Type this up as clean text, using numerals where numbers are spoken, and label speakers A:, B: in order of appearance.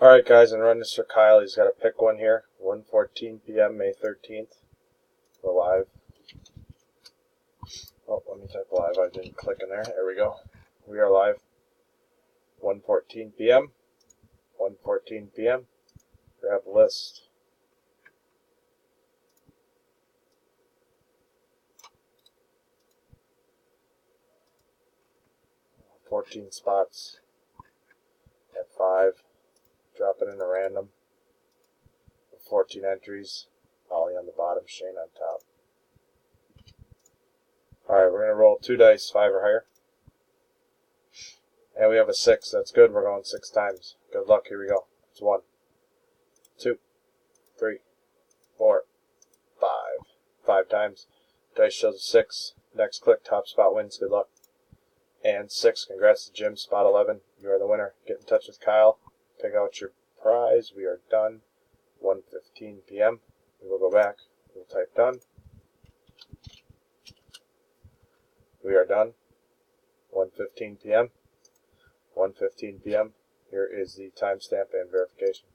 A: Alright guys, I'm running this for Kyle. He's got to pick one here. 1:14 p.m. May 13th. We're live. Oh, let me type live. I didn't click in there. There we go. We are live. 1:14 p.m. 1:14 p.m. Grab a list. 14 spots at 5. Drop it in a random. 14 entries. Ollie on the bottom, Shane on top. Alright, we're going to roll 2 dice, 5 or higher. And we have a 6. That's good. We're going 6 times. Good luck. Here we go. It's 1, 2, 3, 4, 5. 5 times. Dice shows a 6. Next click, top spot wins. Good luck. And 6. Congrats to Jim. Spot 11. You are the winner. Get in touch with Kyle. Pick out your prize. We are done. 1:15 p.m. We will go back. We'll type done. We are done. 1:15 p.m. 1:15 p.m. Here is the timestamp and verification.